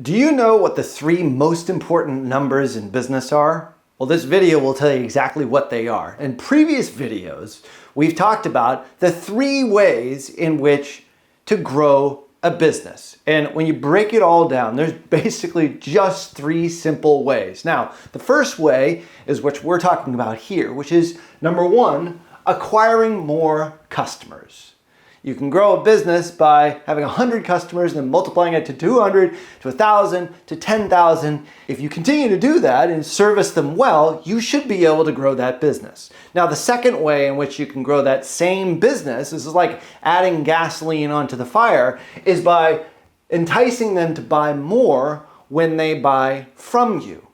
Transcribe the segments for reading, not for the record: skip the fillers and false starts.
Do you know what the three most important numbers in business are? Well, this video will tell you exactly what they are. In previous videos, we've talked about the three ways in which to grow a business. And when you break it all down, there's basically just three simple ways. Now, the first way is what we're talking about here, which is number one, acquiring more customers. You can grow a business by having 100 customers and then multiplying it to 200, to 1,000, to 10,000. If you continue to do that and service them well, you should be able to grow that business. Now, the second way in which you can grow that same business, this is like adding gasoline onto the fire, is by enticing them to buy more when they buy from you.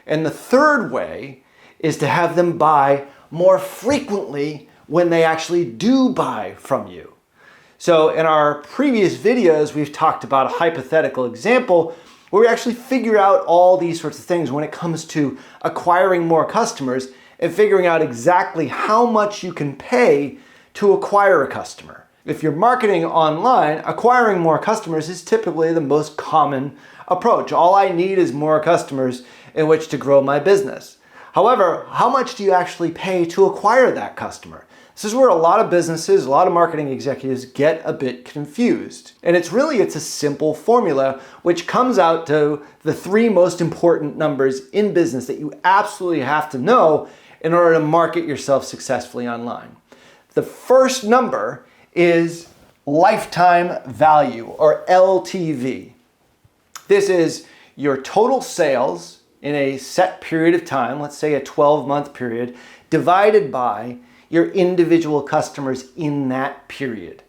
And the third way is to have them buy more frequently when they actually do buy from you. So in our previous videos, we've talked about a hypothetical example where we actually figure out all these sorts of things when it comes to acquiring more customers and figuring out exactly how much you can pay to acquire a customer. If you're marketing online, acquiring more customers is typically the most common approach. All I need is more customers in which to grow my business. However, how much do you actually pay to acquire that customer? This is where a lot of businesses, a lot of marketing executives get a bit confused. And it's a simple formula which comes out to the three most important numbers in business that you absolutely have to know in order to market yourself successfully online. The first number is lifetime value, or LTV. This is your total sales in a set period of time, let's say a 12-month period, divided by your individual customers in that period.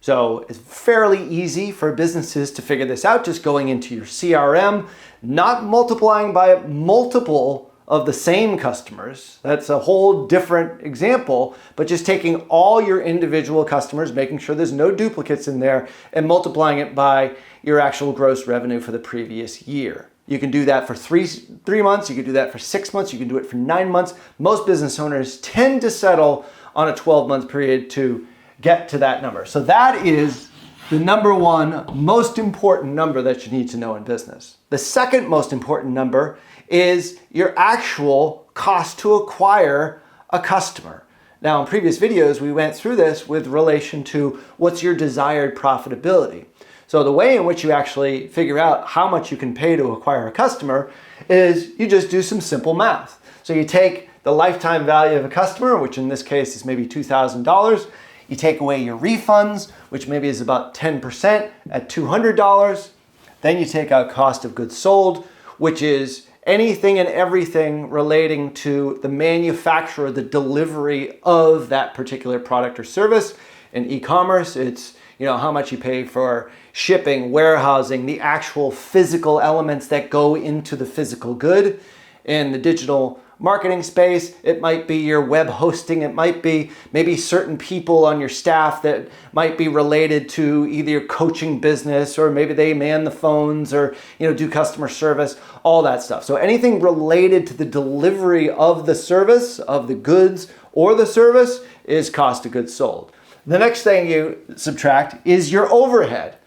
So it's fairly easy for businesses to figure this out, just going into your CRM, not multiplying by a multiple of the same customers. That's a whole different example, but just taking all your individual customers, making sure there's no duplicates in there, and multiplying it by your actual gross revenue for the previous year. You can do that for three months, you can do that for 6 months, you can do it for 9 months. Most business owners tend to settle on a 12-month period to get to that number. So that is the number one most important number that you need to know in business. The second most important number is your actual cost to acquire a customer. Now, in previous videos, we went through this with relation to what's your desired profitability. So the way in which you actually figure out how much you can pay to acquire a customer is you just do some simple math. So you take the lifetime value of a customer, which in this case is maybe $2,000. You take away your refunds, which maybe is about 10% at $200. Then you take out cost of goods sold, which is anything and everything relating to the manufacturer, the delivery of that particular product or service. In e-commerce, it's how much you pay for shipping, warehousing, the actual physical elements that go into the physical good. In the digital marketing space, it might be your web hosting, it might be maybe certain people on your staff that might be related to either your coaching business, or maybe they man the phones, or do customer service, all that stuff. So anything related to the delivery of the service, of the goods or the service, is cost of goods sold. The next thing you subtract is your overhead.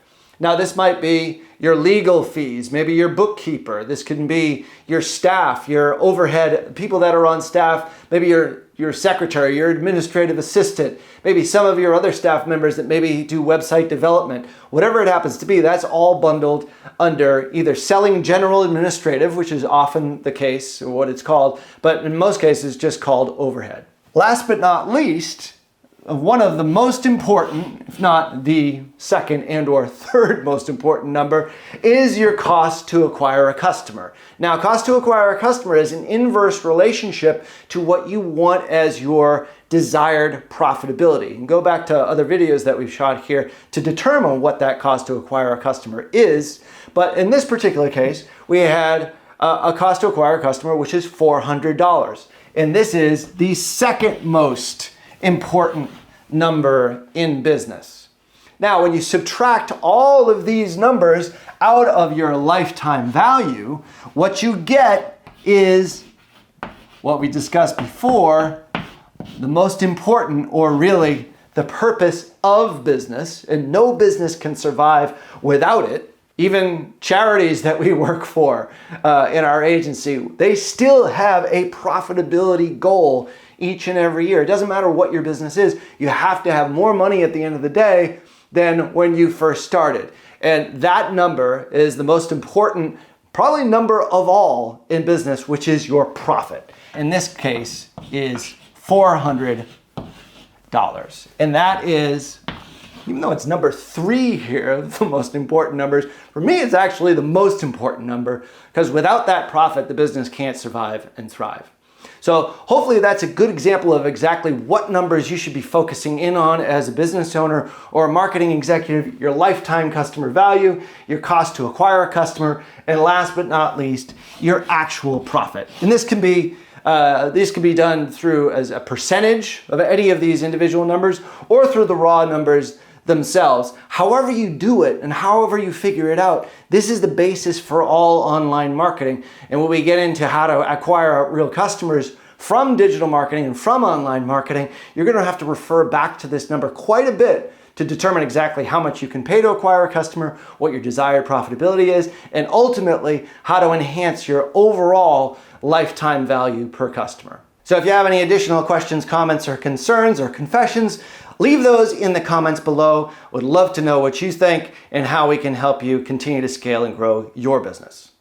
Now, this might be your legal fees, maybe your bookkeeper. This can be your staff, your overhead, people that are on staff, maybe your secretary, your administrative assistant, maybe some of your other staff members that maybe do website development. Whatever it happens to be, that's all bundled under either selling general administrative, which is often the case, or what it's called, but in most cases just called overhead. Last but not least, one of the most important, if not the second and or third most important number, is your cost to acquire a customer. Now, cost to acquire a customer is an inverse relationship to what you want as your desired profitability. And go back to other videos that we've shot here to determine what that cost to acquire a customer is. But in this particular case, we had a cost to acquire a customer, which is $400. And this is the second most important number in business. Now, when you subtract all of these numbers out of your lifetime value, what you get is what we discussed before, the most important, or really the purpose of business, and no business can survive without it, Even charities that we work for in our agency, they still have a profitability goal each and every year. It doesn't matter what your business is, you have to have more money at the end of the day than when you first started. And that number is the most important, probably number of all in business, which is your profit. In this case is $400. And that is, even though it's number 3 here of the most important numbers, for me it's actually the most important number, because without that profit, the business can't survive and thrive. So hopefully that's a good example of exactly what numbers you should be focusing in on as a business owner or a marketing executive: your lifetime customer value, your cost to acquire a customer, and last but not least, your actual profit. And this can be done through as a percentage of any of these individual numbers or through the raw numbers themselves. However you do it and however you figure it out, this is the basis for all online marketing. And when we get into how to acquire real customers from digital marketing and from online marketing, you're going to have to refer back to this number quite a bit to determine exactly how much you can pay to acquire a customer, what your desired profitability is, and ultimately how to enhance your overall lifetime value per customer. So if you have any additional questions, comments, or concerns or confessions, leave those in the comments below. Would love to know what you think and how we can help you continue to scale and grow your business.